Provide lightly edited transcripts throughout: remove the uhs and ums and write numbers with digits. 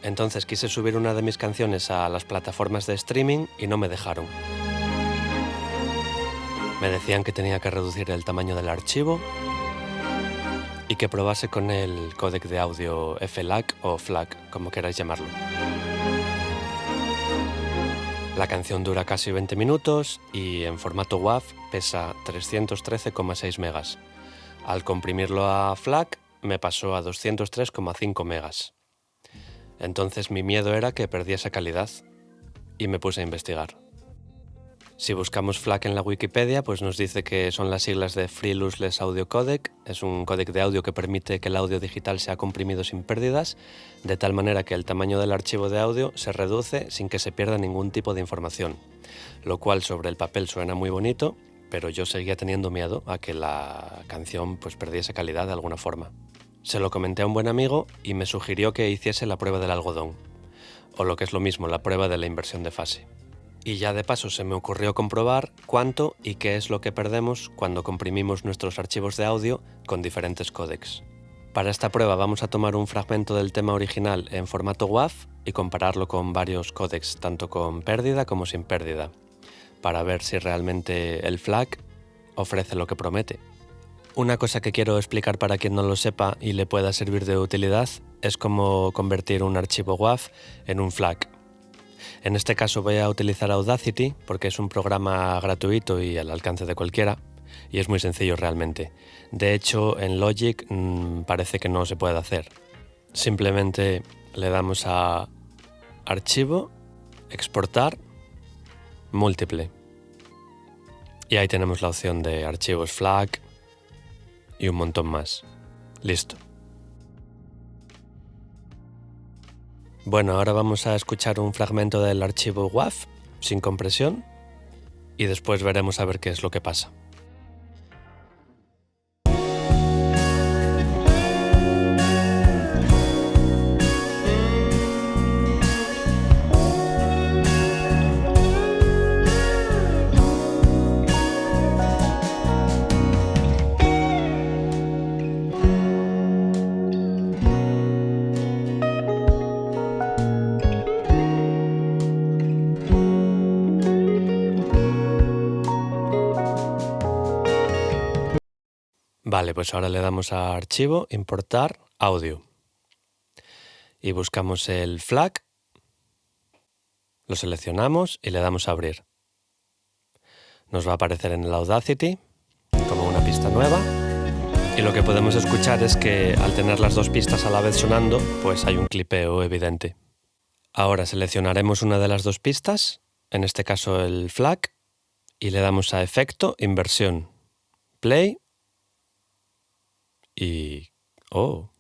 Entonces quise subir una de mis canciones a las plataformas de streaming y no me dejaron. Me decían que tenía que reducir el tamaño del archivo y que probase con el códec de audio FLAC o FLAC, como queráis llamarlo. La canción dura casi 20 minutos y en formato WAV pesa 313,6 megas. Al comprimirlo a FLAC me pasó a 203,5 megas. Entonces mi miedo era que perdiese calidad y me puse a investigar. Si buscamos FLAC en la Wikipedia, pues nos dice que son las siglas de Free Lossless Audio Codec. Es un códec de audio que permite que el audio digital sea comprimido sin pérdidas, de tal manera que el tamaño del archivo de audio se reduce sin que se pierda ningún tipo de información, lo cual sobre el papel suena muy bonito, pero yo seguía teniendo miedo a que la canción pues perdiese calidad de alguna forma. Se lo comenté a un buen amigo y me sugirió que hiciese la prueba del algodón, o lo que es lo mismo, la prueba de la inversión de fase. Y ya de paso se me ocurrió comprobar cuánto y qué es lo que perdemos cuando comprimimos nuestros archivos de audio con diferentes códecs. Para esta prueba vamos a tomar un fragmento del tema original en formato WAV y compararlo con varios códecs, tanto con pérdida como sin pérdida, para ver si realmente el FLAC ofrece lo que promete. Una cosa que quiero explicar para quien no lo sepa y le pueda servir de utilidad es cómo convertir un archivo WAV en un FLAC. En este caso voy a utilizar Audacity porque es un programa gratuito y al alcance de cualquiera, y es muy sencillo realmente. De hecho, en Logic parece que no se puede hacer. Simplemente le damos a Archivo, Exportar, Múltiple. Y ahí tenemos la opción de archivos FLAC y un montón más. Listo. Bueno, ahora vamos a escuchar un fragmento del archivo WAV sin compresión y después veremos a ver qué es lo que pasa. Vale, pues ahora le damos a Archivo, Importar, Audio. Y buscamos el FLAC, lo seleccionamos y le damos a Abrir. Nos va a aparecer en el Audacity como una pista nueva. Y lo que podemos escuchar es que al tener las dos pistas a la vez sonando, pues hay un clipeo evidente. Ahora seleccionaremos una de las dos pistas, en este caso el FLAC, y le damos a Efecto, Inversión, Play y... ¡oh!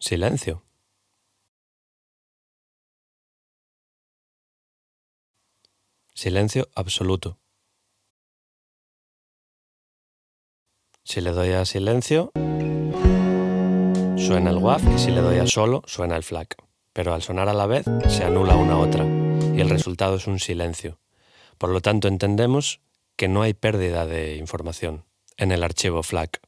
Silencio. Silencio absoluto. Si le doy a silencio, suena el WAV y si le doy a solo, suena el FLAC. Pero al sonar a la vez, se anula una a otra y el resultado es un silencio. Por lo tanto, entendemos que no hay pérdida de información en el archivo FLAC.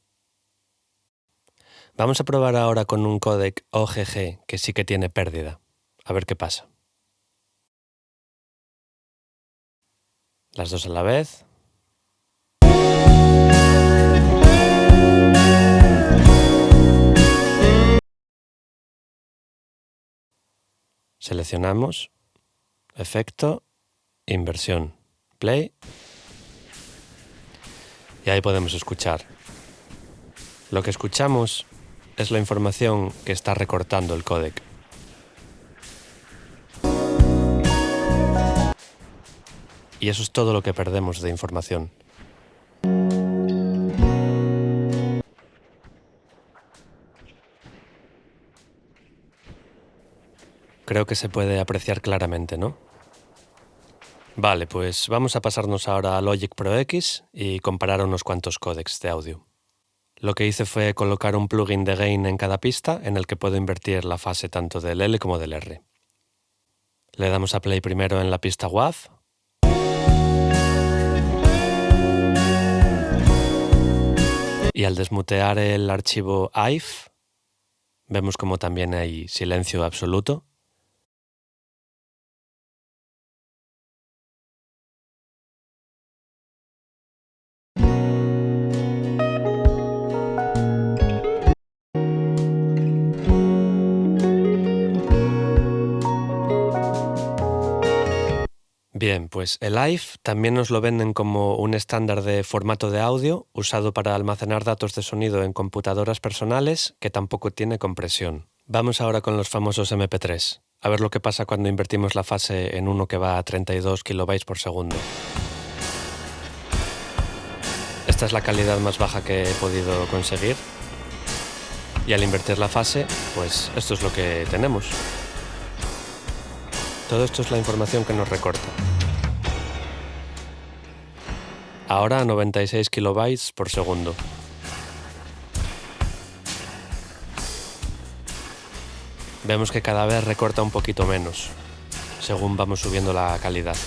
Vamos a probar ahora con un códec OGG que sí que tiene pérdida. A ver qué pasa. Las dos a la vez. Seleccionamos, Efecto, Inversión, Play. Y ahí podemos escuchar. Lo que escuchamos es la información que está recortando el códec. Y eso es todo lo que perdemos de información. Creo que se puede apreciar claramente, ¿no? Vale, pues vamos a pasarnos ahora a Logic Pro X y comparar unos cuantos códecs de audio. Lo que hice fue colocar un plugin de gain en cada pista en el que puedo invertir la fase tanto del L como del R. Le damos a play primero en la pista WAV. Y al desmutear el archivo AIF, vemos como también hay silencio absoluto Bien, pues el Live también nos lo venden como un estándar de formato de audio usado para almacenar datos de sonido en computadoras personales que tampoco tiene compresión. Vamos ahora con los famosos MP3. A ver lo que pasa cuando invertimos la fase en uno que va a 32 kilobytes por segundo. Esta es la calidad más baja que he podido conseguir. Y al invertir la fase, pues esto es lo que tenemos. Todo esto es la información que nos recorta. Ahora a 96 kilobytes por segundo. Vemos que cada vez recorta un poquito menos, según vamos subiendo la calidad.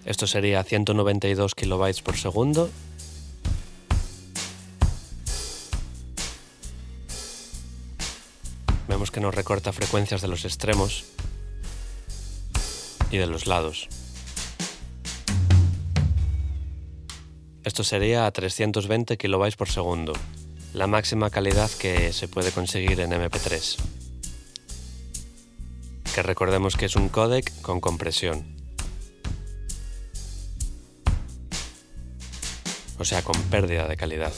Esto sería 192 kilobytes por segundo. Vemos que nos recorta frecuencias de los extremos y de los lados. Esto sería a 320 kilobytes por segundo, la máxima calidad que se puede conseguir en MP3. Que recordemos que es un códec con compresión. O sea, con pérdida de calidad.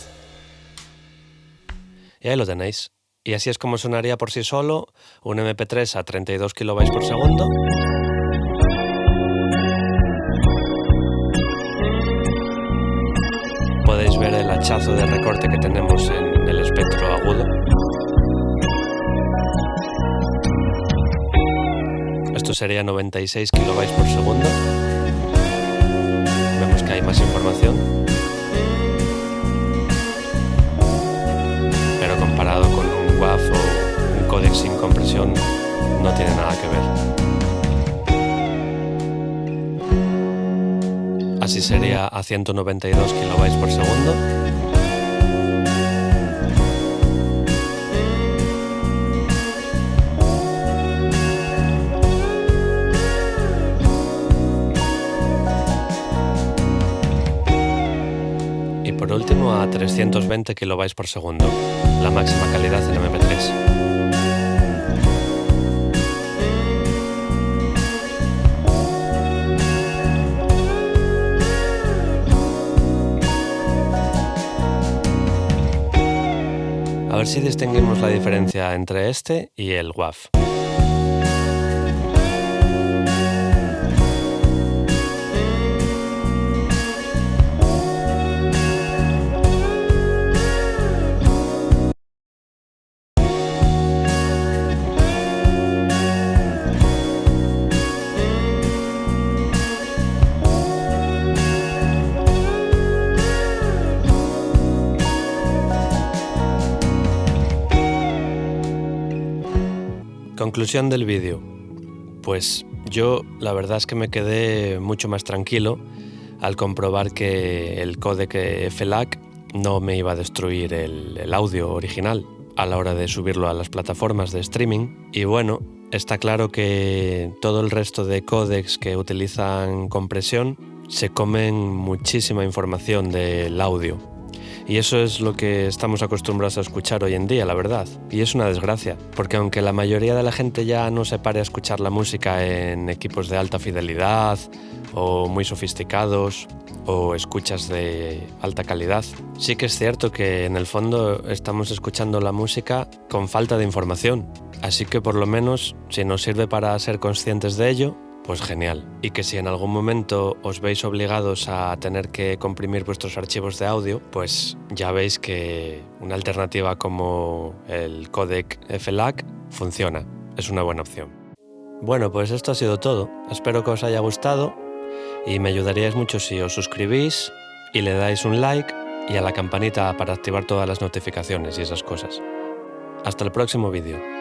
Y ahí lo tenéis. Y así es como sonaría por sí solo un MP3 a 32 kilobytes por segundo. Podéis ver el hachazo de recorte que tenemos en el espectro agudo. Esto sería 96 kilobytes por segundo. Vemos que hay más información. Pero comparado con un WAV o un códec sin compresión, no tiene nada que ver. Así sería a 192 kilobytes por segundo. Y por último a 320 kilobytes por segundo, la máxima calidad en MP3. A ver si distinguimos la diferencia entre este y el WAV. Conclusión del vídeo. Pues yo la verdad es que me quedé mucho más tranquilo al comprobar que el códec FLAC no me iba a destruir el audio original a la hora de subirlo a las plataformas de streaming. Y bueno, está claro que todo el resto de códecs que utilizan compresión se comen muchísima información del audio. Y eso es lo que estamos acostumbrados a escuchar hoy en día, la verdad. Y es una desgracia, porque aunque la mayoría de la gente ya no se pare a escuchar la música en equipos de alta fidelidad o muy sofisticados o escuchas de alta calidad, sí que es cierto que en el fondo estamos escuchando la música con falta de información. Así que por lo menos, si nos sirve para ser conscientes de ello, pues genial. Y que si en algún momento os veis obligados a tener que comprimir vuestros archivos de audio, pues ya veis que una alternativa como el códec FLAC funciona. Es una buena opción. Bueno, pues esto ha sido todo. Espero que os haya gustado y me ayudaríais mucho si os suscribís y le dais un like y a la campanita para activar todas las notificaciones y esas cosas. Hasta el próximo vídeo.